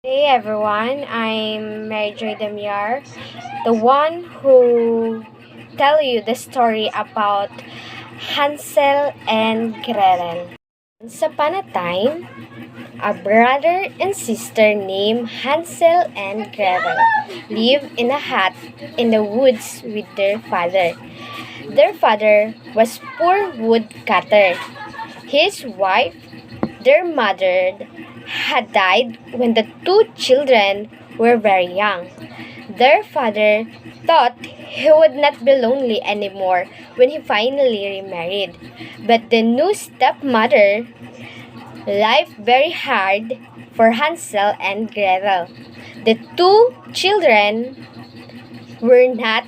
Hey everyone, I'm Mary Joy Damiar, the one who tell you the story about Hansel and Gretel. Once upon a time, a brother and sister named Hansel and Gretel lived in a hut in the woods with their father. Their father was poor woodcutter. His wife, their mother, had died when the two children were very young. Their father thought he would not be lonely anymore when he finally remarried. But the new stepmother life very hard for Hansel and Gretel. The two children were not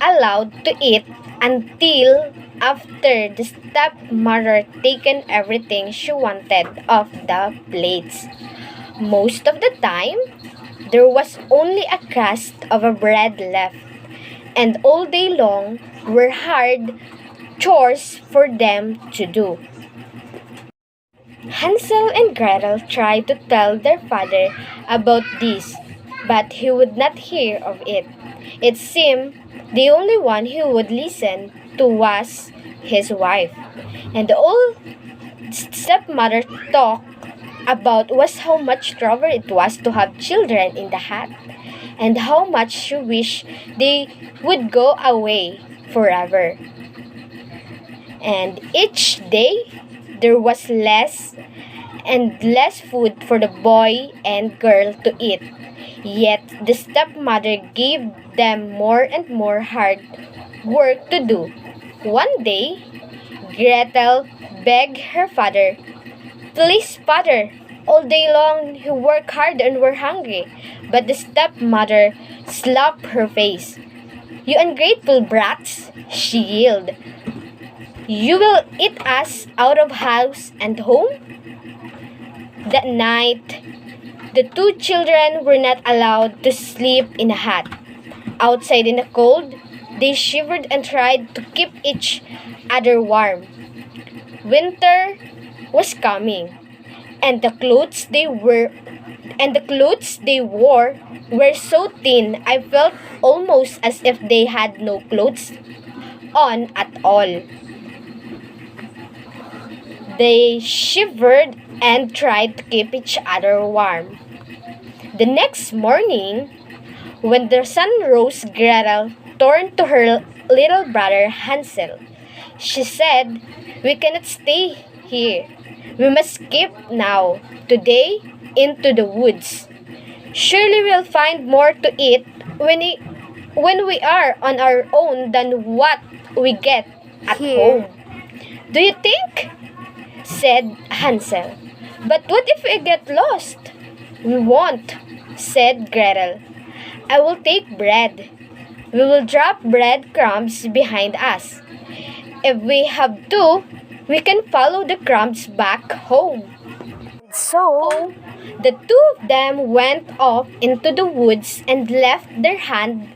allowed to eat until after the stepmother taken everything she wanted off the plates. Most of the time, there was only a crust of a bread left, and all day long were hard chores for them to do. Hansel and Gretel tried to tell their father about this, but he would not hear of it. It seemed the only one who would listen to was his wife. And all stepmother talked about was how much trouble it was to have children in the hut, and how much she wished they would go away forever. And each day there was less and less food for the boy and girl to eat. Yet the stepmother gave them more and more hard work to do. One day, Gretel begged her father, "Please, father, all day long you work hard and we're hungry." But the stepmother slapped her face. "You ungrateful brats," she yelled. "You will eat us out of house and home?" That night, the two children were not allowed to sleep in a hut. Outside in the cold, they shivered and tried to keep each other warm. Winter was coming, and the clothes they wore were so thin I felt almost as if they had no clothes on at all. They shivered and tried to keep each other warm. The next morning, when the sun rose, Gretel turned to her little brother Hansel. She said, "We cannot stay here. We must skip now, today, into the woods. Surely we'll find more to eat when we are on our own than what we get at home." "Do you think?" said Hansel. "But what if we get lost?" "We won't," said Gretel. "I will take bread. We will drop breadcrumbs behind us. If we have to, we can follow the crumbs back home." So, the two of them went off into the woods and left their hand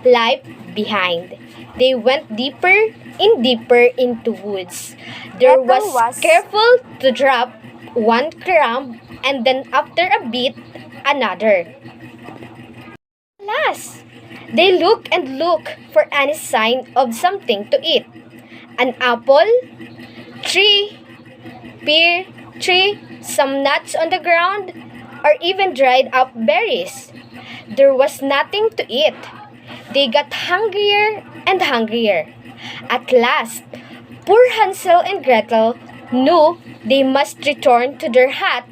life behind. They went deeper and deeper into woods. There was careful to drop one crumb and then after a bit another. Alas, they look and look for any sign of something to eat. An apple, tree, pear tree, some nuts on the ground, or even dried up berries. There was nothing to eat. They got hungrier and hungrier. At last, poor Hansel and Gretel knew they must return to their hut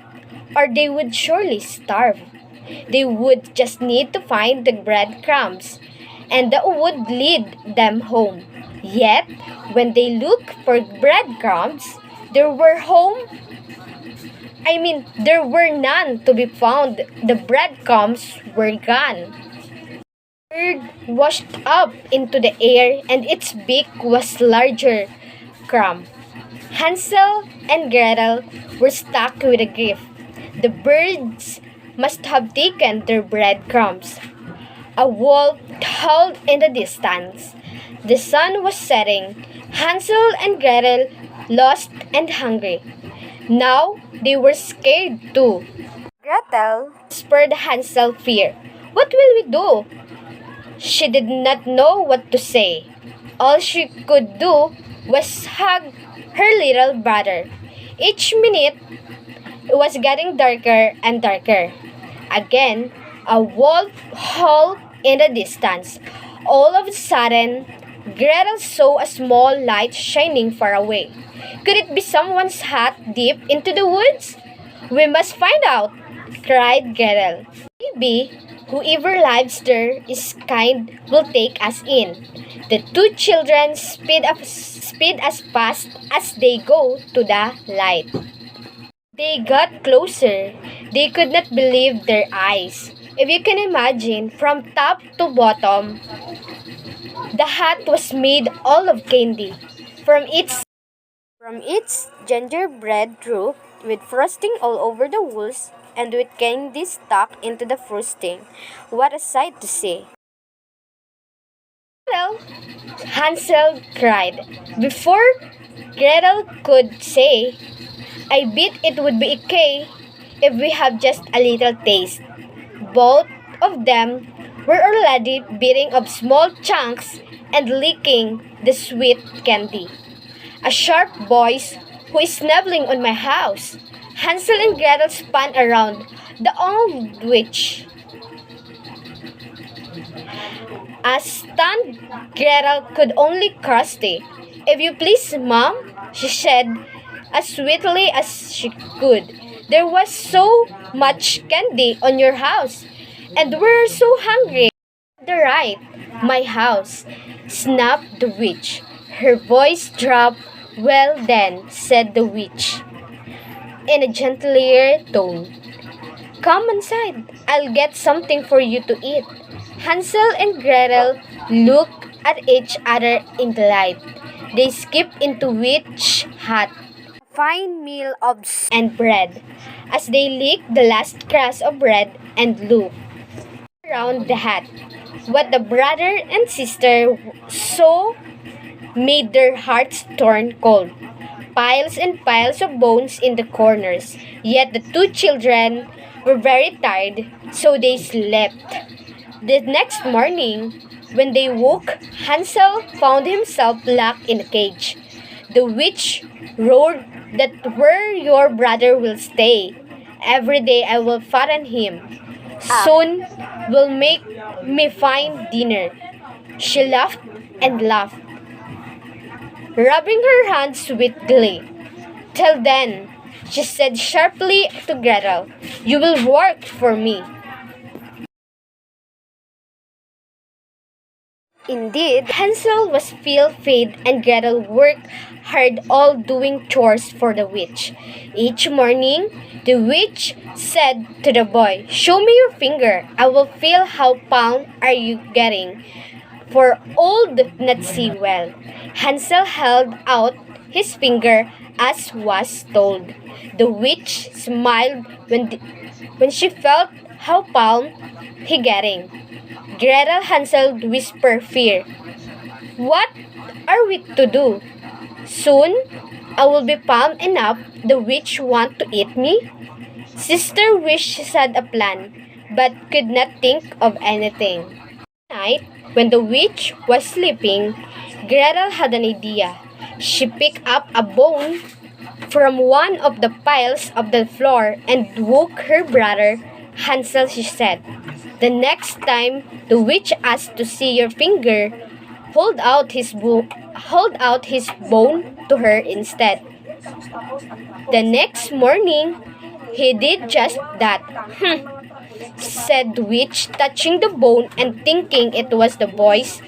or they would surely starve. They would just need to find the breadcrumbs, and that would lead them home. Yet, when they looked for breadcrumbs, there were there were none to be found. The breadcrumbs were gone. Bird washed up into the air and its beak was larger crumb. Hansel and Gretel were stuck with a grief. The birds must have taken their breadcrumbs. A wolf howled in the distance. The sun was setting. Hansel and Gretel lost and hungry. Now they were scared too. Gretel spurred Hansel fear. What will we do? She did not know what to say. All she could do was hug her little brother. Each minute it was getting darker and darker. Again, a wolf howled in the distance. All of a sudden, Gretel saw a small light shining far away. Could it be someone's hat deep into the woods? We must find out, cried Gretel. Maybe whoever lives there is kind will take us in. The two children speed as fast as they go to the light. They got closer. They could not believe their eyes. If you can imagine, from top to bottom, the hat was made all of candy. From its gingerbread roof, with frosting all over the walls, and with candy stuck into the frosting. What a sight to see! Well, Hansel cried. Before Gretel could say, I bet it would be okay if we have just a little taste. Both of them were already beating up small chunks and licking the sweet candy. A sharp voice, who is snubbling on my house? Hansel and Gretel spun around. The old witch. As stunned Gretel could only crusty. If you please, Mom, she said as sweetly as she could. There was so much candy on your house, and we're so hungry. The right, my house, snapped the witch. Her voice dropped. Well then, said the witch, in a gentler tone. Come inside. I'll get something for you to eat. Hansel and Gretel looked at each other in delight. They skipped into witch hut, a fine meal of and bread. As they licked the last crust of bread and looked around the hut, what the brother and sister saw made their hearts turn cold. Piles and piles of bones in the corners. Yet the two children were very tired, so they slept. The next morning, when they woke, Hansel found himself locked in a cage. The witch roared that where your brother will stay. Every day I will fatten him. Soon will make me fine dinner. She laughed and laughed, rubbing her hands with glee. Till then, she said sharply to Gretel, you will work for me. Indeed, Hansel was fed and Gretel worked hard all doing chores for the witch. Each morning, the witch said to the boy, show me your finger. I will feel how palm are you getting. For old not see well. Hansel held out his finger as was told. The witch smiled when she felt how palm he getting. Gretel Hansel whispered fear. What are we to do? Soon I will be palm enough the witch want to eat me? Sister wished she had a plan, but could not think of anything. Night, when the witch was sleeping, Gretel had an idea. She picked up a bone from one of the piles of the floor and woke her brother Hansel, she said. The next time the witch asked to see your finger, hold out his bone to her instead. The next morning, he did just that. Said the witch, touching the bone and thinking it was the boy's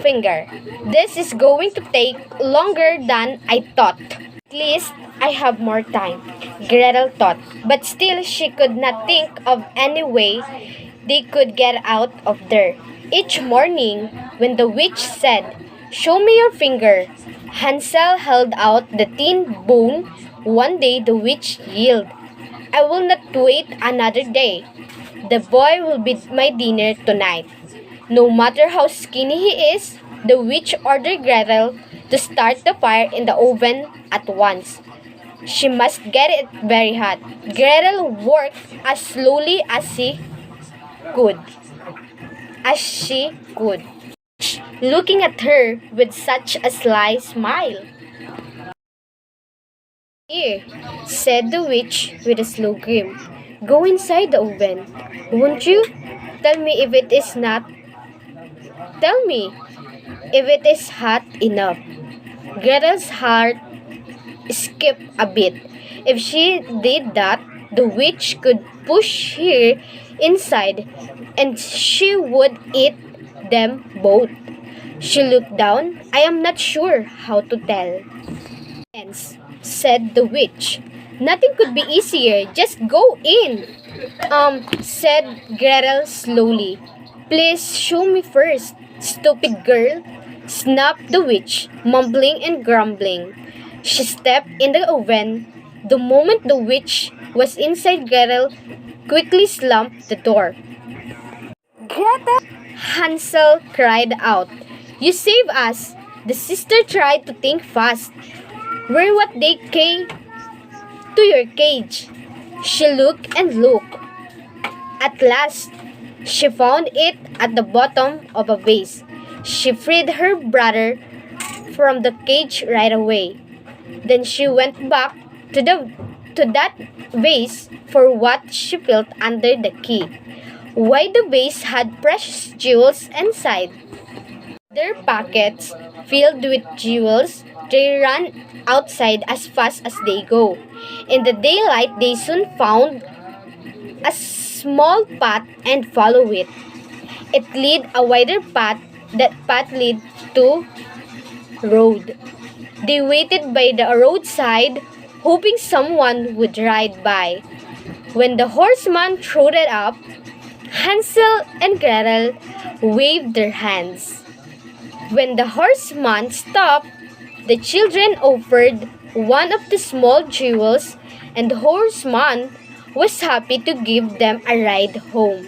finger. This is going to take longer than I thought. At least I have more time, Gretel thought. But still she could not think of any way they could get out of there. Each morning, when the witch said, show me your finger, Hansel held out the thin bone. One day the witch yelled, I will not wait another day. The boy will be my dinner tonight. No matter how skinny he is, the witch ordered Gretel to start the fire in the oven at once. She must get it very hot. Gretel worked as slowly could, as she could, looking at her with such a sly smile. "Here," said the witch with a slow grin. "Go inside the oven, won't you? Tell me if it is not. Tell me if it is hot enough." Gretel's heart skipped a bit. If she did that, the witch could push her inside and she would eat them both. She looked down. "I am not sure how to tell." "Yes," said the witch. "Nothing could be easier. Just go in." Said Gretel slowly. "Please show me first, stupid girl," snapped the witch, mumbling and grumbling. She stepped in the oven. The moment the witch was inside, Gretel quickly slammed the door. "Gretel!" Hansel cried out. "You save us!" The sister tried to think fast. "Where what they came to your cage?" She looked and looked. At last, she found it at the bottom of a vase. She freed her brother from the cage right away. Then she went back to that vase for what she felt under the key. Why, the vase had precious jewels inside. Their pockets filled with jewels, they ran outside as fast as they go. In the daylight, they soon found a small path and followed it. It led a wider path. That path led to road. They waited by the roadside, hoping someone would ride by. When the horseman trotted up, Hansel and Gretel waved their hands. When the horseman stopped, the children offered one of the small jewels, and the horseman was happy to give them a ride home.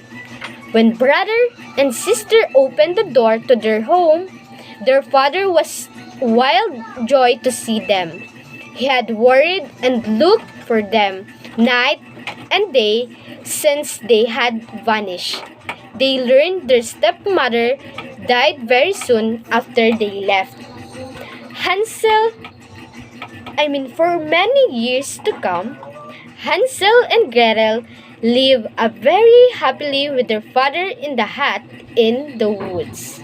When brother and sister opened the door to their home, their father was wild joy to see them. He had worried and looked for them night and day since they had vanished. They learned their stepmother died very soon after they left. For many years to come, Hansel and Gretel live a very happily with their father in the hut in the woods.